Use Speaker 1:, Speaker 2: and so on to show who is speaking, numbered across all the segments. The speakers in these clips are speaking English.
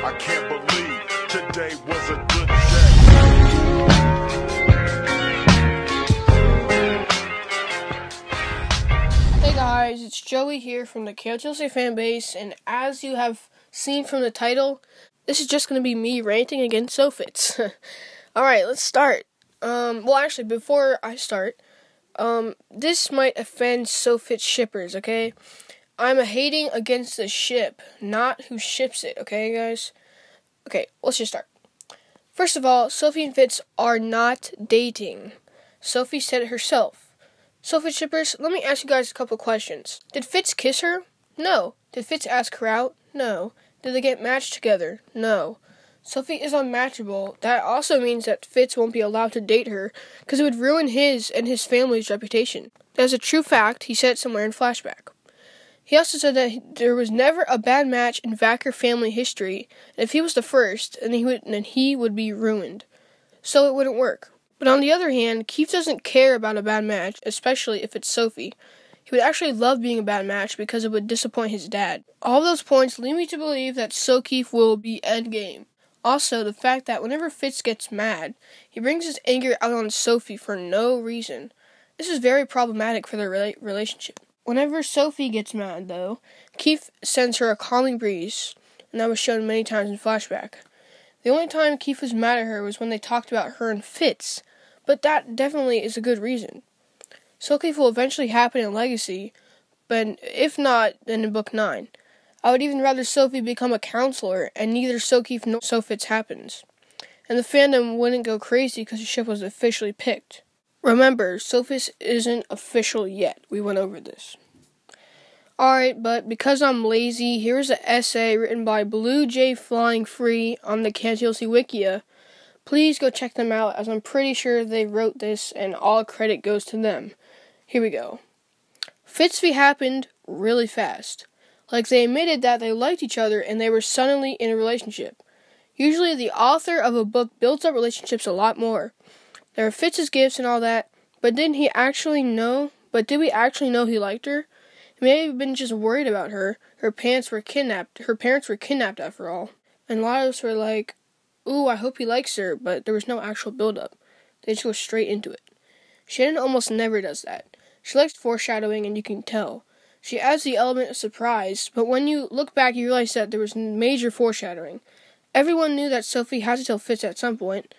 Speaker 1: I can't believe today was a good day.
Speaker 2: Hey guys, it's Joey here from the KotLC fanbase, and as you have seen from the title, this is just going to be me ranting against Sophitz. Alright, let's start. Well, actually, before I start, this might offend Sophitz shippers, okay? I'm hating against the ship, not who ships it, okay, guys? Okay, let's just start. First of all, Sophie and Fitz are not dating. Sophie said it herself. Sophitz shippers, let me ask you guys a couple questions. Did Fitz kiss her? No. Did Fitz ask her out? No. Did they get matched together? No. Sophie is unmatchable. That also means that Fitz won't be allowed to date her, because it would ruin his and his family's reputation. That's a true fact. He said it somewhere in flashback. He also said that there was never a bad match in Vacker family history, and if he was the first, then he would be ruined. So it wouldn't work. But on the other hand, Keefe doesn't care about a bad match, especially if it's Sophie. He would actually love being a bad match because it would disappoint his dad. All of those points lead me to believe that Sokeefe will be endgame. Also, the fact that whenever Fitz gets mad, he brings his anger out on Sophie for no reason. This is very problematic for their relationship. Whenever Sophie gets mad, though, Keefe sends her a calming breeze, and that was shown many times in flashback. The only time Keefe was mad at her was when they talked about her and Fitz, but that definitely is a good reason. Sokeefe will eventually happen in Legacy, but if not, then in Book 9. I would even rather Sophie become a counselor, and neither Sokeefe nor Sophitz happens. And the fandom wouldn't go crazy because the ship was officially picked. Remember, Sophitz isn't official yet. We went over this. Alright, but because I'm lazy, here's an essay written by Blue Jay Flying Free on the KotLC Wikia. Please go check them out, as I'm pretty sure they wrote this, and all credit goes to them. Here we go. Fitz v happened really fast. Like they admitted that they liked each other and they were suddenly in a relationship. Usually the author of a book builds up relationships a lot more. There are Fitz's gifts and all that, but did we actually know he liked her? He may have been just worried about her. Her parents were kidnapped after all. And a lot of us were like, ooh, I hope he likes her, but there was no actual build-up. They just go straight into it. Shannon almost never does that. She likes foreshadowing, and you can tell. She adds the element of surprise, but when you look back, you realize that there was major foreshadowing. Everyone knew that Sophie had to tell Fitz at some point.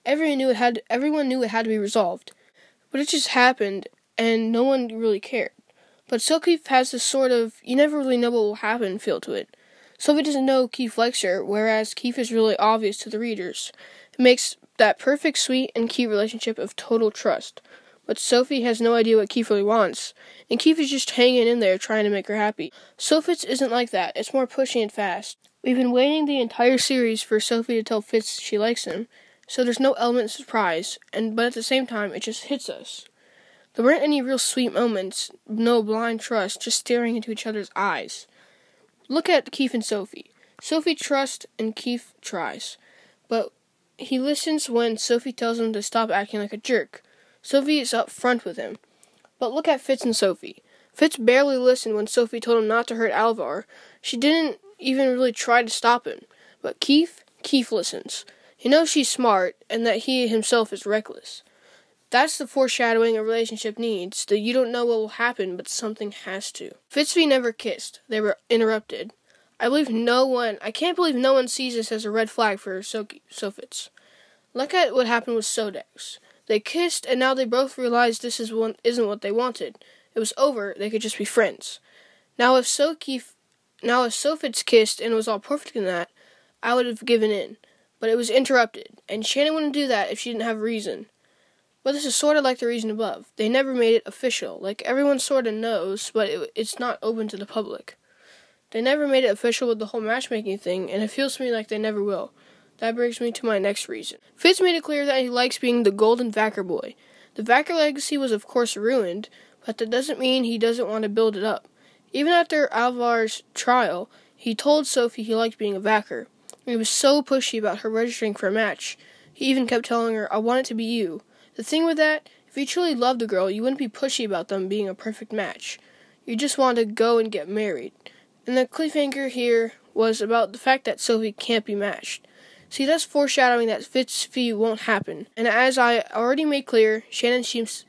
Speaker 2: Everyone knew it had to be resolved. But it just happened, and no one really cared. But Sokeefe has this sort of, you never really know what will happen feel to it. Sophie doesn't know Keefe likes her, whereas Keefe is really obvious to the readers. It makes that perfect, sweet, and cute relationship of total trust. But Sophie has no idea what Keefe really wants, and Keefe is just hanging in there trying to make her happy. Sophitz isn't like that. It's more pushy and fast. We've been waiting the entire series for Sophie to tell Fitz she likes him, so there's no element of surprise, but at the same time, it just hits us. There weren't any real sweet moments, no blind trust, just staring into each other's eyes. Look at Keefe and Sophie. Sophie trusts and Keefe tries, but he listens when Sophie tells him to stop acting like a jerk. Sophie is up front with him. But look at Fitz and Sophie. Fitz barely listened when Sophie told him not to hurt Alvar. She didn't even really try to stop him. But Keefe listens. He knows she's smart, and that he himself is reckless. That's the foreshadowing a relationship needs, that you don't know what will happen, but something has to. Fitz v never kissed. They were interrupted. I can't believe no one sees this as a red flag for Sophitz. Look at what happened with Sodex. They kissed, and now they both realized this isn't what they wanted. It was over, they could just be friends. Now if Sophitz kissed and it was all perfect in that, I would have given in. But it was interrupted, and Shannon wouldn't do that if she didn't have a reason. But this is sort of like the reason above. They never made it official. Like, everyone sort of knows, but it's not open to the public. They never made it official with the whole matchmaking thing, and it feels to me like they never will. That brings me to my next reason. Fitz made it clear that he likes being the golden Vacker boy. The Vacker legacy was of course ruined, but that doesn't mean he doesn't want to build it up. Even after Alvar's trial, he told Sophie he liked being a Vacker. He was so pushy about her registering for a match. He even kept telling her, I want it to be you. The thing with that, if you truly loved a girl, you wouldn't be pushy about them being a perfect match. You just want to go and get married. And the cliffhanger here was about the fact that Sophie can't be matched. See, that's foreshadowing that Fitz-Fee won't happen, and as I already made clear, Shannon seems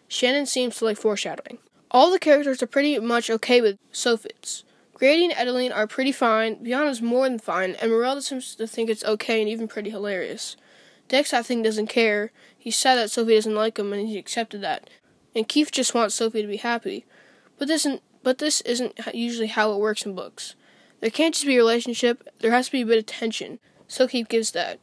Speaker 2: to like foreshadowing. All the characters are pretty much okay with Sophitz. Grady and Edeline are pretty fine, Bianna's more than fine, and Merelda seems to think it's okay and even pretty hilarious. Dex, I think, doesn't care. He's sad that Sophie doesn't like him, and he accepted that. And Keefe just wants Sophie to be happy. But this isn't usually how it works in books. There can't just be a relationship, there has to be a bit of tension. Sokeefe gives that.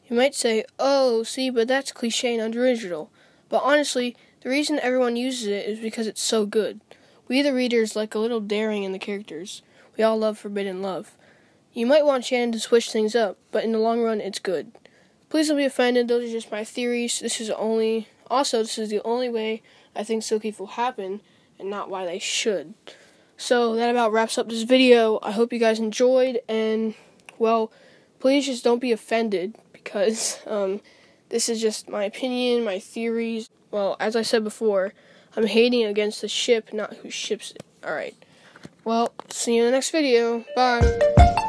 Speaker 2: You might say, oh, see, but that's cliche and unoriginal. But honestly, the reason everyone uses it is because it's so good. We the readers like a little daring in the characters. We all love forbidden love. You might want Shannon to switch things up, but in the long run, it's good. Please don't be offended, those are just my theories. This is the only way I think Sokeefe will happen, and not why they should. So that about wraps up this video. I hope you guys enjoyed, and, well, please just don't be offended, because this is just my opinion, my theories. Well, as I said before, I'm hating against the ship, not who ships it. Alright. Well, see you in the next video. Bye.